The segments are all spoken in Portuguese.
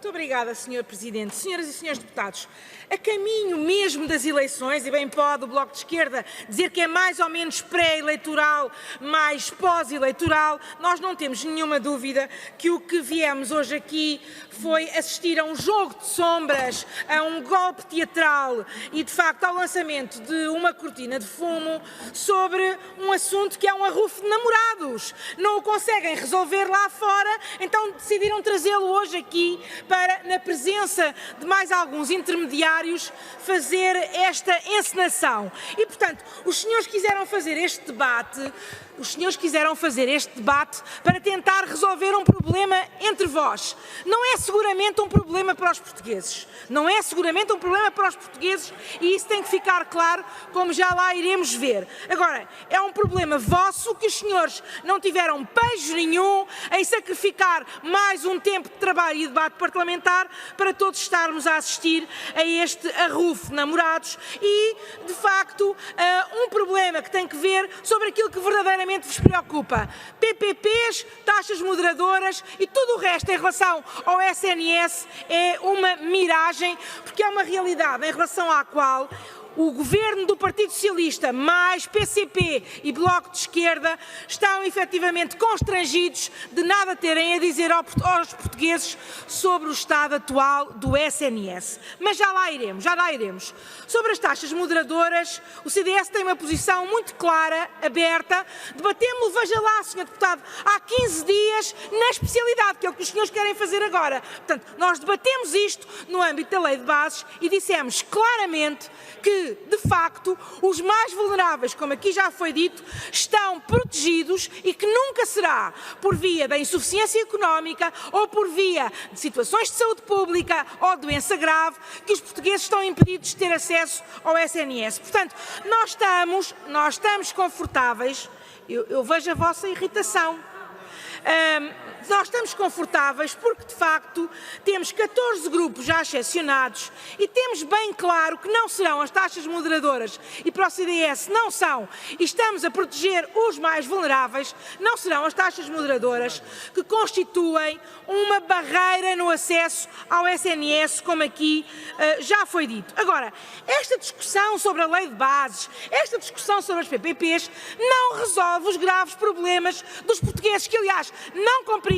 Muito obrigada, Sr. Presidente. Senhoras e senhores deputados, a caminho mesmo das eleições, e bem pode o Bloco de Esquerda dizer que é mais ou menos pré-eleitoral, mais pós-eleitoral, nós não temos nenhuma dúvida que o que viemos hoje aqui foi assistir a um jogo de sombras, a um golpe teatral e, de facto, ao lançamento de uma cortina de fumo sobre um assunto que é um arrufo de namorados. Não o conseguem resolver lá fora, então decidiram trazê-lo hoje aqui para, na presença de mais alguns intermediários, fazer esta encenação. E, portanto, os senhores quiseram fazer este debate para tentar resolver um problema entre vós. Não é seguramente um problema para os portugueses. Não é seguramente um problema para os portugueses e isso tem que ficar claro, como já lá iremos ver. Agora, é um problema vosso que os senhores não tiveram pejo nenhum em sacrificar mais um tempo de trabalho e debate parlamentar para todos estarmos a assistir a este arrufo de namorados e, de facto, um problema que tem que ver sobre aquilo que verdadeiramente vos preocupa. PPPs, taxas moderadoras e tudo o resto em relação ao SNS é uma miragem, porque é uma realidade em relação à qual o governo do Partido Socialista, mais PCP e Bloco de Esquerda, estão efetivamente constrangidos de nada terem a dizer aos portugueses sobre o estado atual do SNS. Mas já lá iremos. Sobre as taxas moderadoras, o CDS tem uma posição muito clara, aberta. Debatemos-lo, veja lá, Sr. Deputado, há 15 dias na especialidade, que é o que os senhores querem fazer agora. Portanto, nós debatemos isto no âmbito da Lei de Bases e dissemos claramente que, de facto, os mais vulneráveis, como aqui já foi dito, estão protegidos e que nunca será por via da insuficiência económica ou por via de situações de saúde pública ou doença grave que os portugueses estão impedidos de ter acesso ao SNS. Portanto, nós estamos confortáveis, eu vejo a vossa irritação. Nós estamos confortáveis porque, de facto, temos 14 grupos já excepcionados e temos bem claro que não serão as taxas moderadoras e para o CDS não são, e estamos a proteger os mais vulneráveis, não serão as taxas moderadoras que constituem uma barreira no acesso ao SNS, como aqui já foi dito. Agora, esta discussão sobre a Lei de Bases, esta discussão sobre as PPPs, não resolve os graves problemas dos portugueses que, aliás, não compreendem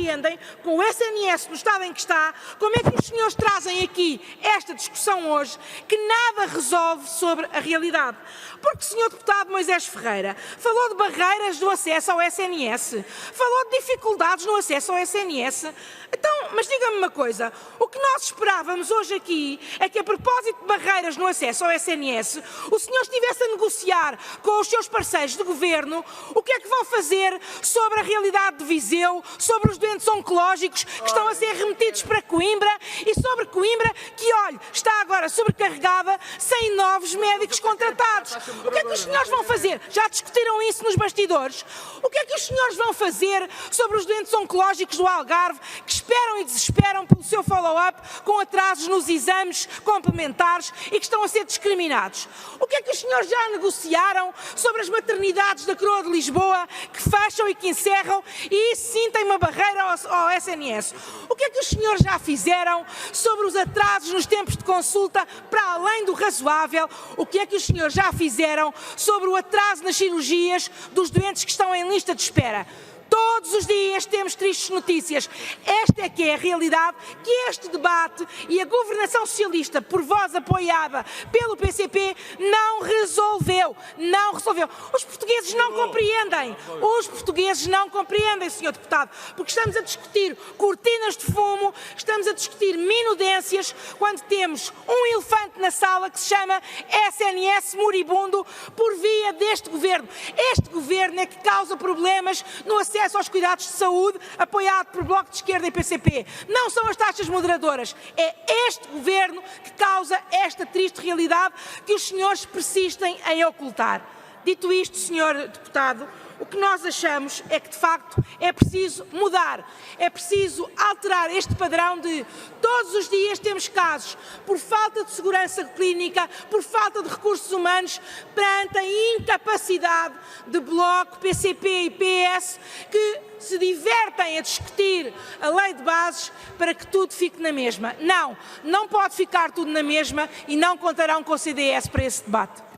com o SNS no estado em que está, como é que os senhores trazem aqui esta discussão hoje que nada resolve sobre a realidade. Porque o senhor deputado Moisés Ferreira falou de barreiras do acesso ao SNS, falou de dificuldades no acesso ao SNS. Então, mas diga-me uma coisa, o que nós esperávamos hoje aqui é que, a propósito de barreiras no acesso ao SNS, o senhor estivesse a negociar com os seus parceiros de governo o que é que vão fazer sobre a realidade de Viseu, sobre os doentes oncológicos que estão a ser remetidos para Coimbra e sobre Coimbra que, olhe, está agora sobrecarregada sem novos médicos contratados. O que é que os senhores vão fazer? Já discutiram isso nos bastidores? O que é que os senhores vão fazer sobre os doentes oncológicos do Algarve que esperam e desesperam pelo seu follow-up com atrasos nos exames complementares e que estão a ser discriminados? O que é que os senhores já negociaram sobre as maternidades da Coroa de Lisboa que fecham e que encerram e isso sim tem uma barreira ao SNS? O que é que os senhores já fizeram sobre os atrasos nos tempos de consulta para além do razoável? O que é que os senhores já fizeram sobre o atraso nas cirurgias dos doentes que estão em lista de espera? Todos os dias temos tristes notícias. Esta é que é a realidade que este debate e a governação socialista, por vós apoiada pelo PCP, não resolveu. Não resolveu. Os portugueses não compreendem. Os portugueses não compreendem, Sr. Deputado, porque estamos a discutir cortinas de fumo, estamos a discutir minudências, quando temos um elefante na sala que se chama SNS moribundo por via deste governo. Este governo é que causa problemas no acesso aos cuidados de saúde, apoiado por Bloco de Esquerda e PCP. Não são as taxas moderadoras. É este governo que causa esta triste realidade que os senhores persistem em ocultar. Dito isto, Sr. Deputado, O que nós achamos é que, de facto, é preciso mudar, é preciso alterar este padrão de todos os dias temos casos por falta de segurança clínica, por falta de recursos humanos, perante a incapacidade de Bloco, PCP e PS, que se divertem a discutir a lei de bases para que tudo fique na mesma. Não, não pode ficar tudo na mesma e não contarão com o CDS para esse debate.